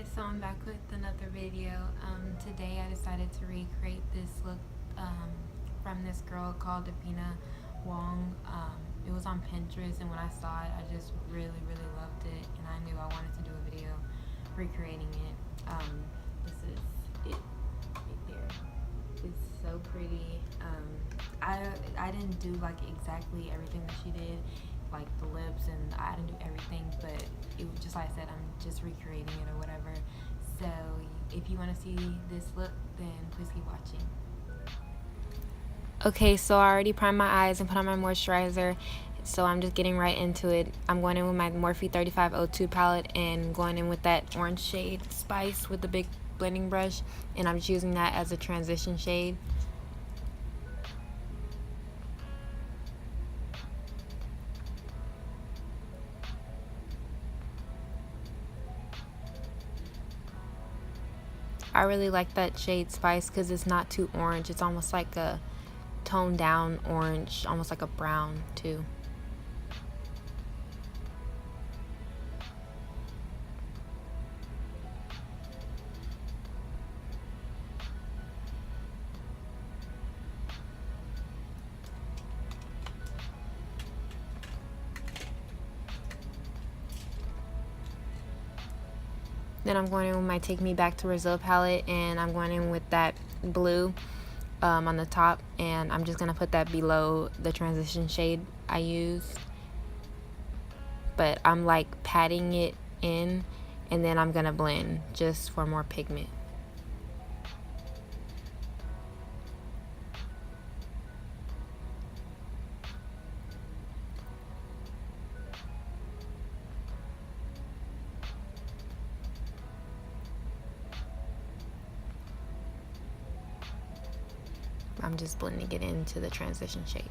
guys, so I'm back with another video. Today I decided to recreate this look from this girl called Dapina Wong. It was on Pinterest, and when I saw it, I just really loved it, and I knew I wanted to do a video recreating it. This is it right there. It's so pretty. I didn't do like exactly everything that she did, like the lips, and I didn't do everything, but it was just like I said, I'm just recreating it or whatever. So if you want to see this look, then please keep watching. Okay, so I already primed my eyes and put on my moisturizer, so I'm just getting right into it. I'm going in with my Morphe 3502 palette and going in with that orange shade Spice with the big blending brush, and I'm just using that as a transition shade. I really like that shade Spice because it's not too orange. It's almost like a toned down orange, almost like a brown too. Then I'm going in with my Take Me Back to Brazil palette, and I'm going in with that blue on the top, and I'm just going to put that below the transition shade I used. But I'm like patting it in, and then I'm going to blend just for more pigment. I'm just blending it into the transition shade.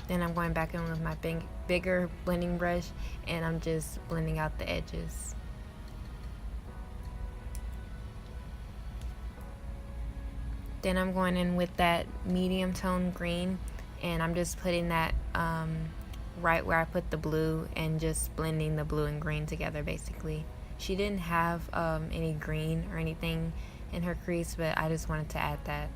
Then I'm going back in with my bigger blending brush, and I'm just blending out the edges. Then I'm going in with that medium tone green, and I'm just putting that right where I put the blue and just blending the blue and green together basically. She didn't have any green or anything in her crease, but I just wanted to add that.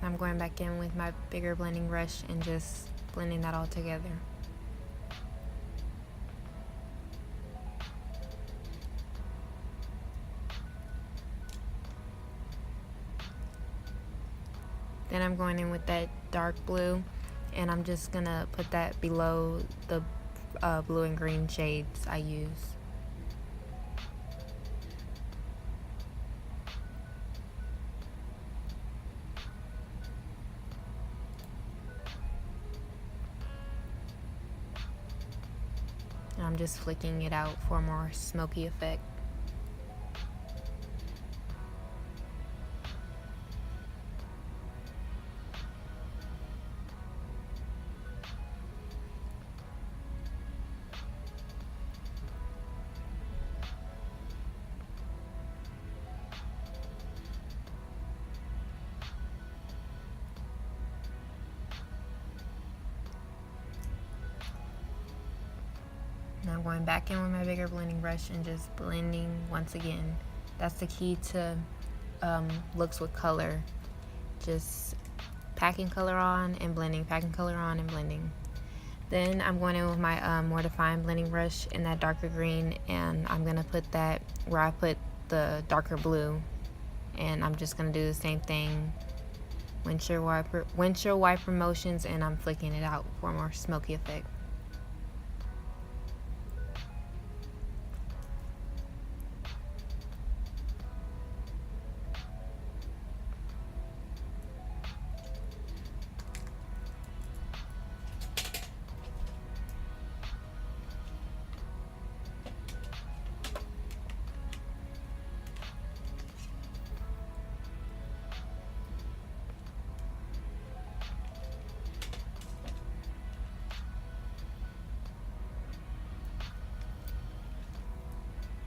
I'm going back in with my bigger blending brush and just blending that all together. Then I'm going in with that dark blue, and I'm just gonna put that below the blue and green shades I use. And I'm just flicking it out for a more smoky effect. And I'm going back in with my bigger blending brush and just blending once again. That's the key to looks with color. Just packing color on and blending, packing color on and blending. Then I'm going in with my more defined blending brush in that darker green, and I'm going to put that where I put the darker blue, and I'm just going to do the same thing, windshield wiper motions, and I'm flicking it out for a more smoky effect.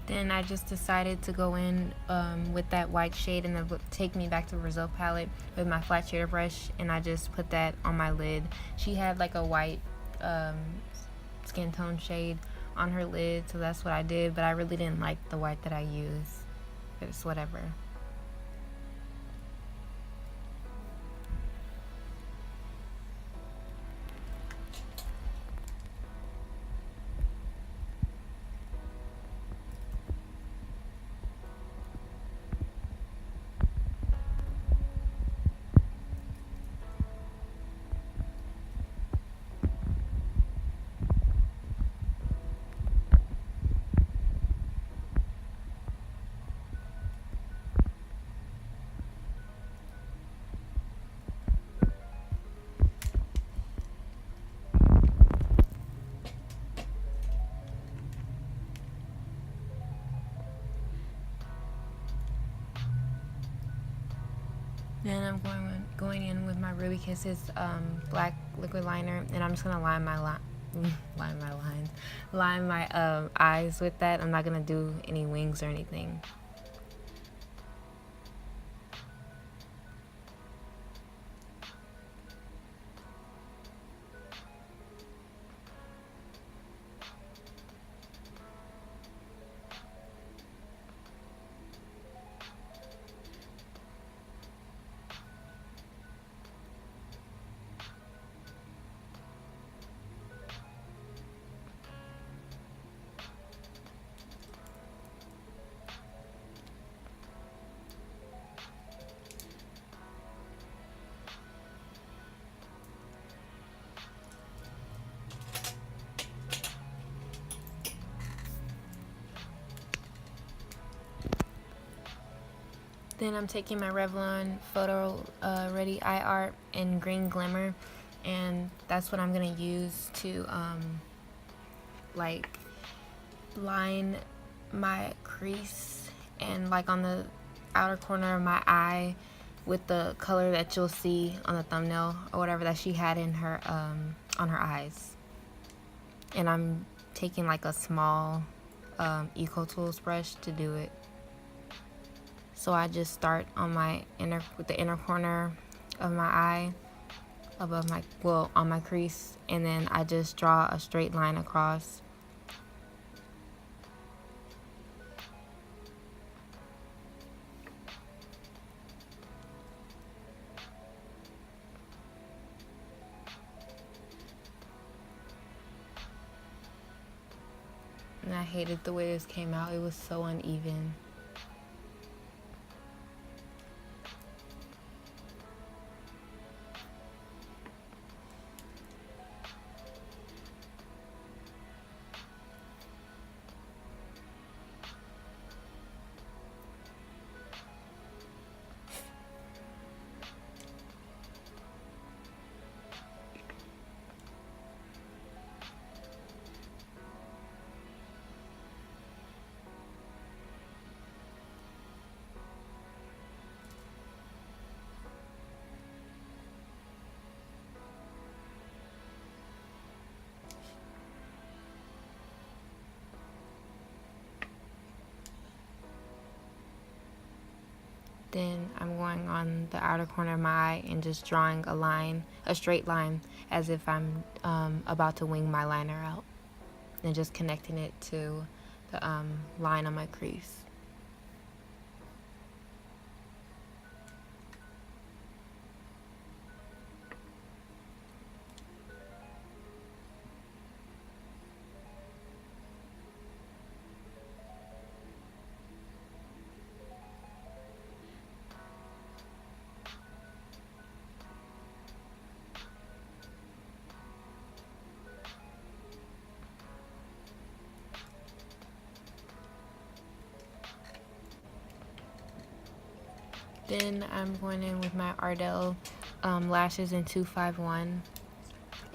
Then I just decided to go in with that white shade, and then take me back to the Brazil palette with my flat shader brush, and I just put that on my lid. She had like a white skin tone shade on her lid, so that's what I did, but I really didn't like the white that I used. It's whatever. Then I'm going in with my Ruby Kisses black liquid liner, and I'm just gonna line my eyes with that. I'm not gonna do any wings or anything. Then I'm taking my Revlon photoready eye art in green glimmer, and that's what I'm gonna use to like line my crease and like on the outer corner of my eye with the color that you'll see on the thumbnail or whatever that she had in her on her eyes. And I'm taking like a small Eco Tools brush to do it. So I just start on the inner corner of my eye, above on my crease, and then I just draw a straight line across. And I hated the way this came out. It was so uneven. Then I'm going on the outer corner of my eye and just drawing a straight line, as if I'm about to wing my liner out, and just connecting it to the line on my crease. Then I'm going in with my Ardell lashes in 251.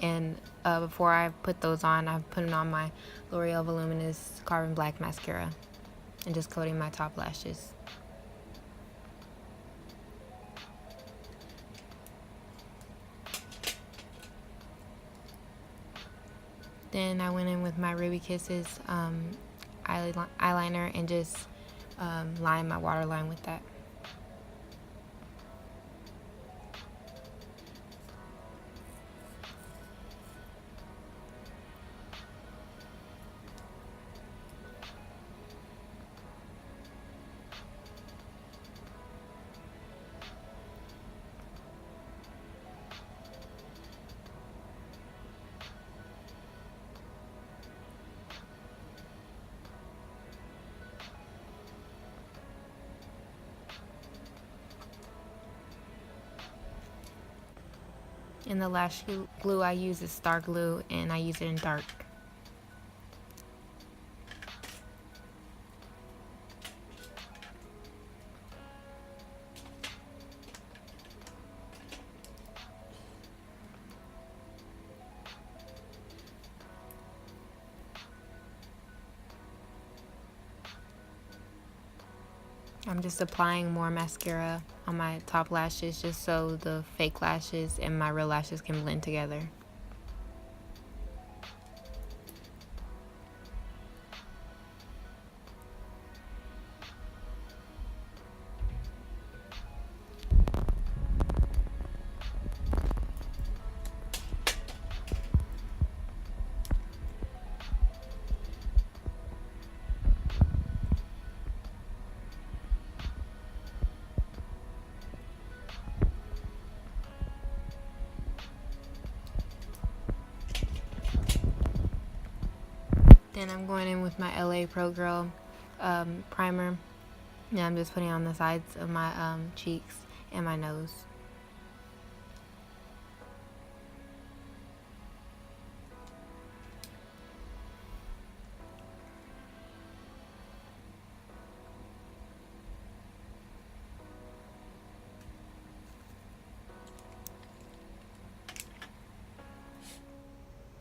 And before I put those on, I'm putting on my L'Oreal Voluminous Carbon Black Mascara and just coating my top lashes. Then I went in with my Ruby Kisses eyeliner and just lined my waterline with that. And the lash glue I use is Star Glue, and I use it in dark. I'm just applying more mascara on my top lashes just so the fake lashes and my real lashes can blend together. Then I'm going in with my LA Pro Girl primer, and I'm just putting it on the sides of my cheeks and my nose.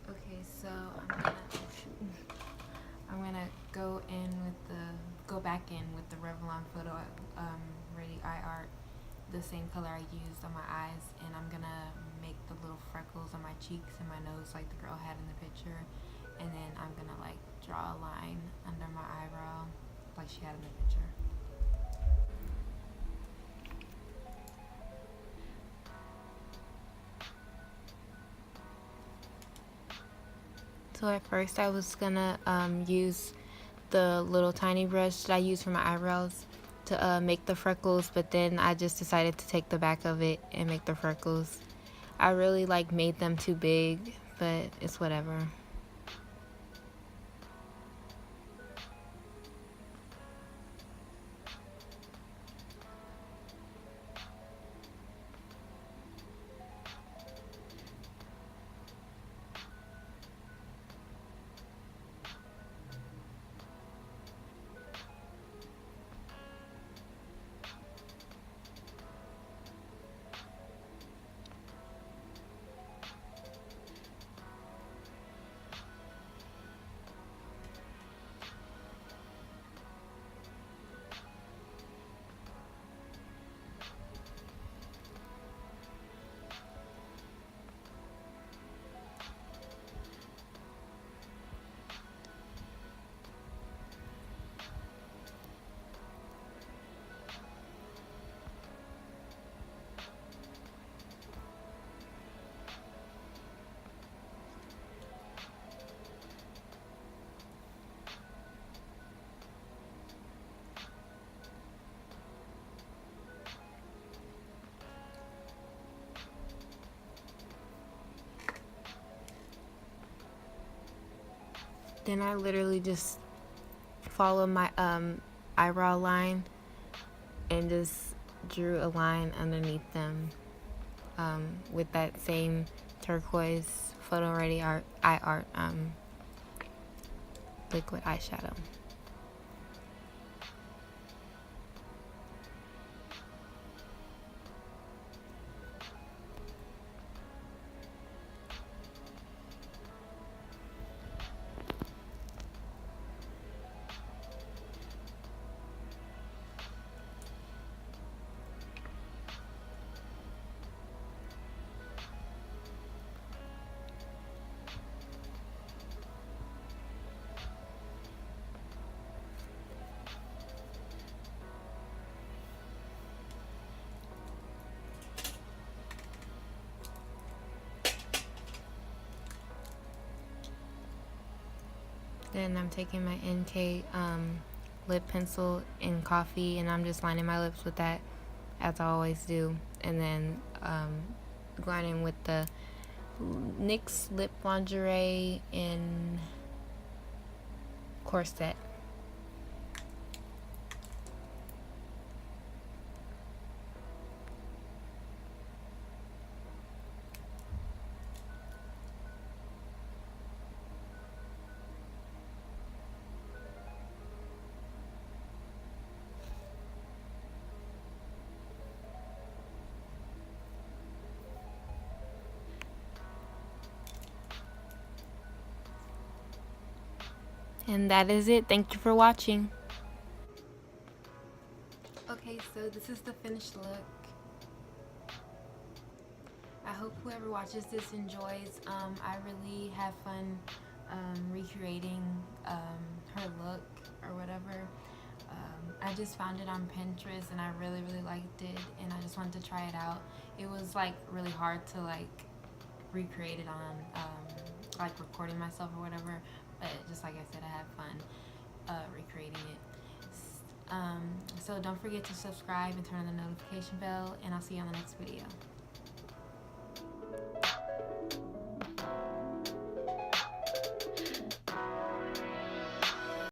Okay, so I'm gonna go back in with the Revlon photoready eye art, the same color I used on my eyes, and I'm gonna make the little freckles on my cheeks and my nose like the girl had in the picture, and then I'm gonna like draw a line under my eyebrow like she had in the picture. So at first I was gonna use the little tiny brush that I use for my eyebrows to make the freckles, but then I just decided to take the back of it and make the freckles. I really made them too big, but it's whatever. Then I literally just follow my eyebrow line and just drew a line underneath them with that same turquoise photoready eye art liquid eyeshadow. Then I'm taking my NK lip pencil in coffee, and I'm just lining my lips with that, as I always do. And then going in with the NYX lip lingerie in corset. And that is it. Thank you for watching. Okay, so this is the finished look. I hope whoever watches this enjoys. I really have fun recreating her look or whatever. I just found it on Pinterest and I really liked it, and I just wanted to try it out. It was like really hard to like recreate it on like recording myself or whatever, but just like I said, I had fun recreating it. So don't forget to subscribe and turn on the notification bell, and I'll see you on the next video.